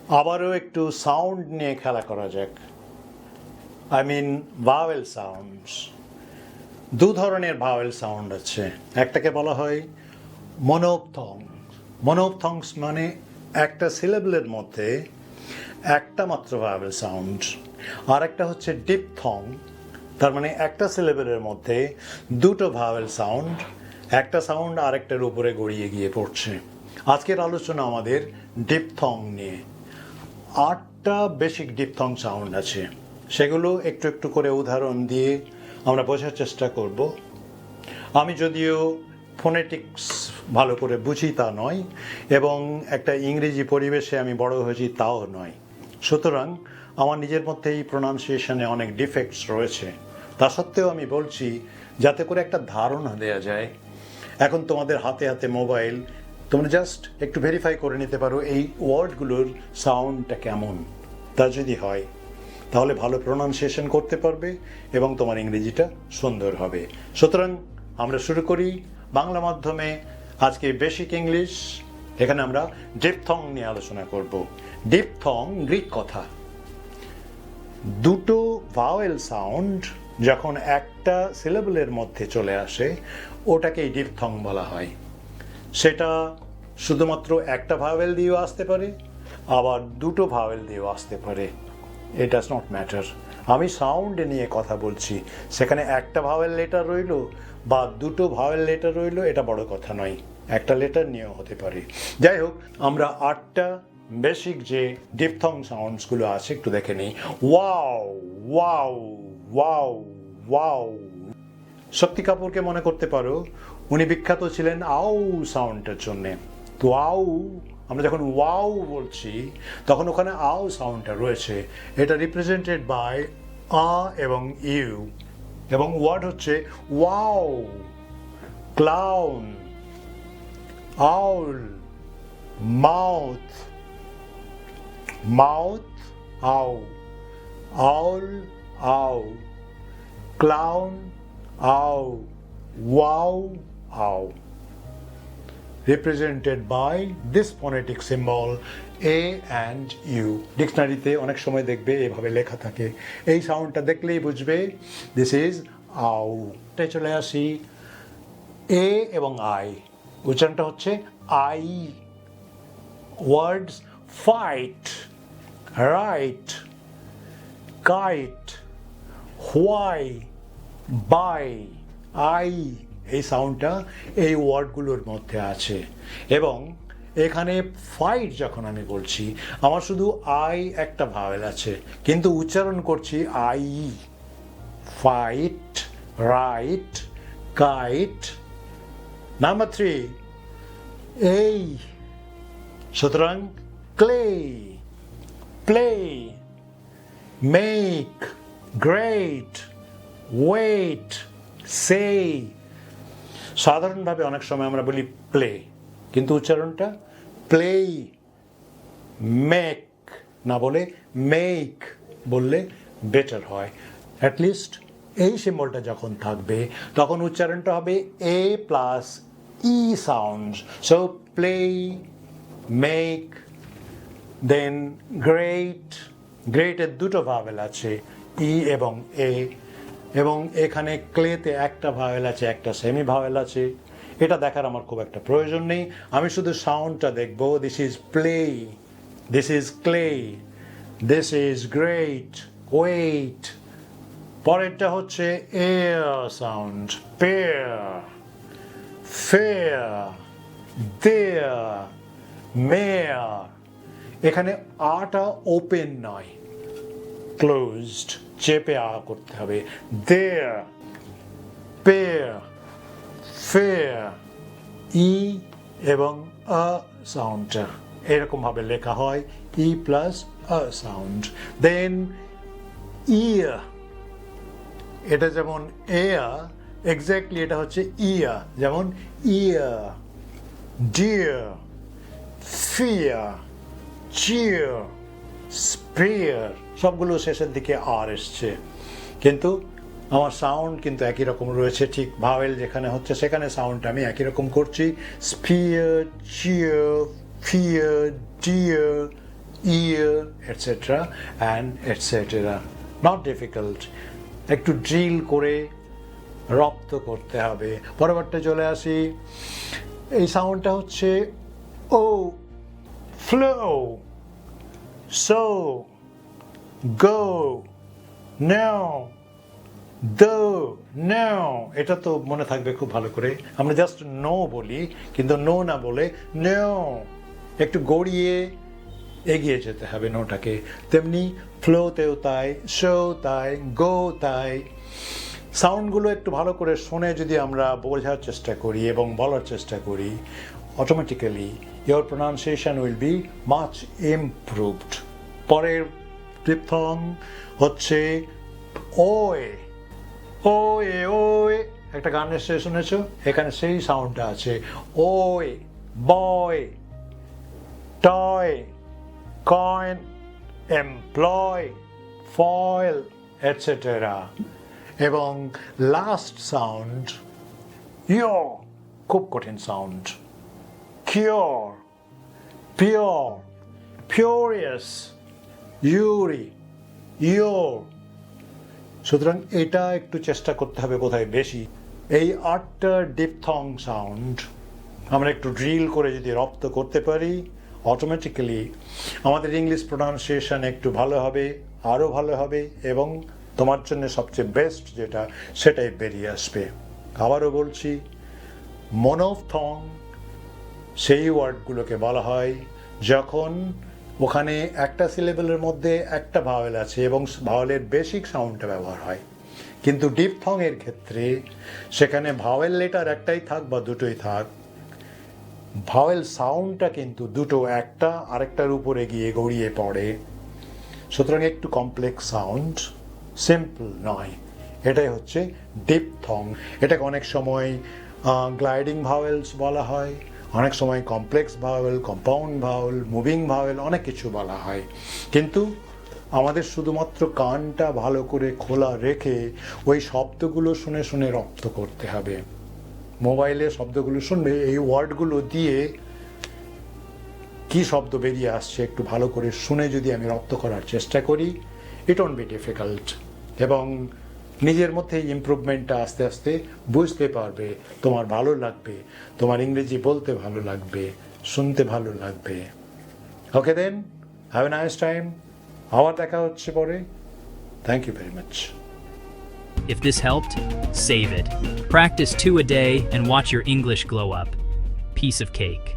আবারও একটু সাউন্ড নিয়ে খেলা করা যাক। I mean vowel sounds. দু ধরনের ভাওয়েল সাউন্ড আছে। একটাকে বলা হয় মনোপথং। মনোপথংস মানে একটা সিলেবলের মধ্যে একটা মাত্র ভাওয়েল সাউন্ড। আর একটা হচ্ছে ডিপথং, তার মানে একটা সিলেবলের মধ্যে দুটো ভাওয়েল সাউন্ড, একটা সাউন্ড আরেকটার উপরে গড়িয়ে গিয়ে পড়ছে। আজকের আলোচনা আমাদের ডিপথং নিয়ে। 8টা বেসিক ডিপথং সাউন্ড আছে, সেগুলো একটু একটু করে উদাহরণ দিয়ে আমরা বোঝার চেষ্টা করব। আমি যদিও ফোনেটিক্স ভালো করে বুঝি তা নয়, এবং একটা ইংরেজি পরিবেশে আমি বড় হয়েছি তাও নয়, সুতরাং আমার নিজের মধ্যে এই প্রোনাউন্সিয়েশনে অনেক ডিফেক্টস রয়েছে। তা সত্ত্বেও আমি বলছি যাতে করে একটা ধারণা দেয়া যায়। এখন তোমাদের হাতে হাতে মোবাইল, তোমরা জাস্ট একটু ভেরিফাই করে নিতে পারো এই ওয়ার্ডগুলোর সাউন্ডটা কেমন। তা যদি হয় তাহলে ভালো প্রোনাউন্সিয়েশন করতে পারবে এবং তোমার ইংরেজিটা সুন্দর হবে। সুতরাং আমরা শুরু করি বাংলা মাধ্যমে আজকে বেসিক ইংলিশ। এখানে আমরা ডিপথং নিয়ে আলোচনা করব। ডিপথং গ্রিক কথা। দুটো ভাওয়েল সাউন্ড যখন একটা সিলেবলের মধ্যে চলে আসে ওটাকেই ডিপথং বলা হয়। সেটা শুধুমাত্র একটা ভাওয়েল দিয়েও আসতে পারে, আবার দুটো ভাওয়েল দিয়েও আসতে পারে। It does not matter. আমি সাউন্ড নিয়ে কথা বলছি, সেখানে একটা ভাওয়েল লেটার রইল বা দুটো ভাওয়েল লেটার রইল, এটা বড় কথা নয়। একটা লেটার নিয়েও হতে পারে। যাই হোক, আমরা 8টা বেসিক যে ডিপথং সাউন্ডসগুলো আছে একটু দেখে নিই। Wow, wow, wow, wow. Shakti কাপুরকে মনে করতে পারো, উনি বিখ্যাত ছিলেন আউ সাউন্ডের জন্যে। তো আউ, আমরা যখন ওয়াও বলছি তখন ওখানে আউ সাউন্ডটা রয়েছে। এটা রিপ্রেজেন্টেড বাই আ এবং ইউ, এবং ওয়ার্ড হচ্ছে ওয়াও, ক্লাউন, আউল, মাউথ, মাউথ, আউ, আউল, আউ, ক্লাউন, আউ, ওয়াও, আউ, represented by this phonetic symbol A and U. ডিকশনারিতে অনেক সময় দেখবে এভাবে লেখা থাকে। এই সাউন্ডটা দেখলেই বুঝবে দিস ইজ আউ। চলে আসি এ এবং আই। উচ্চারণটা হচ্ছে I. Words fight, right, kite, why, by, I, এই সাউন্ডটা এই ওয়ার্ডগুলোর মধ্যে আছে। এবং এখানে ফাইট যখন আমি বলছি, আমার শুধু আই একটা ভাওয়েল আছে, কিন্তু উচ্চারণ করছি I. Fight, right, kite. Number 3, এই। সুতরাং clay, play, make, great, wait, say. সাধারণভাবে অনেক সময় আমরা বলি প্লে, কিন্তু উচ্চারণটা প্লেই। মেক না বলে মেক বললে বেটার হয়। অ্যাটলিস্ট এই সিম্বলটা যখন থাকবে তখন উচ্চারণটা হবে A plus E sound. So play, make, then great. গ্রেটের দুটো ভাওয়েল আছে, ই এবং এ, এবং এখানে ক্লেতে একটা ভাওয়েল আছে, একটা সেমি ভাওয়েল আছে। এটা দেখার আমার খুব একটা প্রয়োজন নেই, আমি শুধু সাউন্ডটা দেখব। This is play, this is clay, this is great, wait. পরেরটা হচ্ছে air sound, pair, fair, there, mare. এখানে আটা ওপেন নয়, ক্লোজড, চেপে আ করতে হবে। দেয়ার, পেয়ার, ফেয়ার, ই এবং আ সাউন্ডটা এরকম ভাবে লেখা হয়, ই প্লাস আ সাউন্ড। দেন ইয়া, এটা যেমন এয়া, এক্স্যাক্টলি এটা হচ্ছে ইয়া। যেমন ইয়া, ডিয়ার, ফিয়ার, চিয়ার, স্প্রেয়ার, সবগুলো শেষের দিকে আর এসছে, কিন্তু আমার সাউন্ড কিন্তু একই রকম রয়েছে। ঠিক ভাওয়েল যেখানে হচ্ছে সেখানে সাউন্ডটা আমি একই রকম করছি। Spear, cheer, fear, dear, ear, etc. and etc. Not difficult. একটু ড্রিল করে রপ্ত করতে হবে। পরবর্তী চলে আসি, এই সাউন্ডটা হচ্ছে ও, ফ্লো, সো, গো, নাও, দো, নাও। এটা তো মনে থাকবে খুব ভালো করে। আমরা জাস্ট নো বলি, কিন্তু নো না বলে নাও, একটু গড়িয়ে এগিয়ে যেতে হবে নোটাকে। তেমনি ফ্লোতেও তাই, শো তাই, গো তাই। সাউন্ডগুলো একটু ভালো করে শুনে যদি আমরা বোঝার চেষ্টা করি এবং বলার চেষ্টা করি, automatically your pronunciation will be much improved. পরের ডিপথং হচ্ছে ওয়ে। ওয়ে ওয়ে একটা গান এসে শুনেছো, এখানে সেই সাউন্ডটা আছে। Oy, boy, toy, coin, employ, foil, etcetera. এবং লাস্ট সাউন্ড ইয়ো, খুব কঠিন সাউন্ড। কিওর, পিওর, ফিউরিয়াস, ইউরি, ইয়োর। সুতরাং এটা একটু চেষ্টা করতে হবে বোধহয় বেশি। এই 8টা ডিপথং সাউন্ড আমরা একটু ড্রিল করে যদি রপ্ত করতে পারি, অটোমেটিক্যালি আমাদের ইংলিশ প্রোনাউন্সিয়েশন একটু ভালো হবে, আরও ভালো হবে, এবং তোমার জন্য সবচেয়ে বেস্ট যেটা সেটাই বেরিয়ে আসবে। আবারও বলছি, মনোফথং সেই ওয়ার্ডগুলোকে বলা হয় যখন ওখানে একটা সিলেবলের মধ্যে একটা ভাওয়েল আছে এবং ভাওয়েলের বেসিক সাউন্ডটা ব্যবহার হয়। কিন্তু ডিপথং এর ক্ষেত্রে সেখানে ভাওয়েল লেটার একটাই থাক বা দুটোই থাক, ভাওয়েল সাউন্ডটা কিন্তু দুটো একটা আরেকটার উপরে গিয়ে গড়িয়ে পড়ে। সুতরাং একটু কমপ্লেক্স সাউন্ড, সিম্পল নয়। এটাই হচ্ছে ডিপথং। এটাকে অনেক সময় গ্লাইডিং ভাওয়েলস বলা হয়, অনেক সময় complex vowel, compound vowel, moving vowel, অনেক কিছু বলা হয়। কিন্তু আমাদের শুধুমাত্র কানটা ভালো করে খোলা রেখে ওই শব্দগুলো শুনে শুনে রপ্ত করতে হবে। মোবাইলে শব্দগুলো শুনবে, এই ওয়ার্ডগুলো দিয়ে কি শব্দ বেরিয়ে আসছে একটু ভালো করে শুনে যদি আমি রপ্ত করার চেষ্টা করি, ইট ওন্ট বি ডিফিকাল্ট। এবং নিজের মধ্যে ইমপ্রুভমেন্টটা আস্তে আস্তে বুঝতে পারবে, তোমার ভালো লাগবে, তোমার ইংরেজি বলতে ভালো লাগবে, শুনতে ভালো লাগবে। Okay then, have a nice time. আবার দেখা হচ্ছে পরে। Thank you very much. If this helped, save it. Practice 2 a day and watch your English glow up. Piece of cake.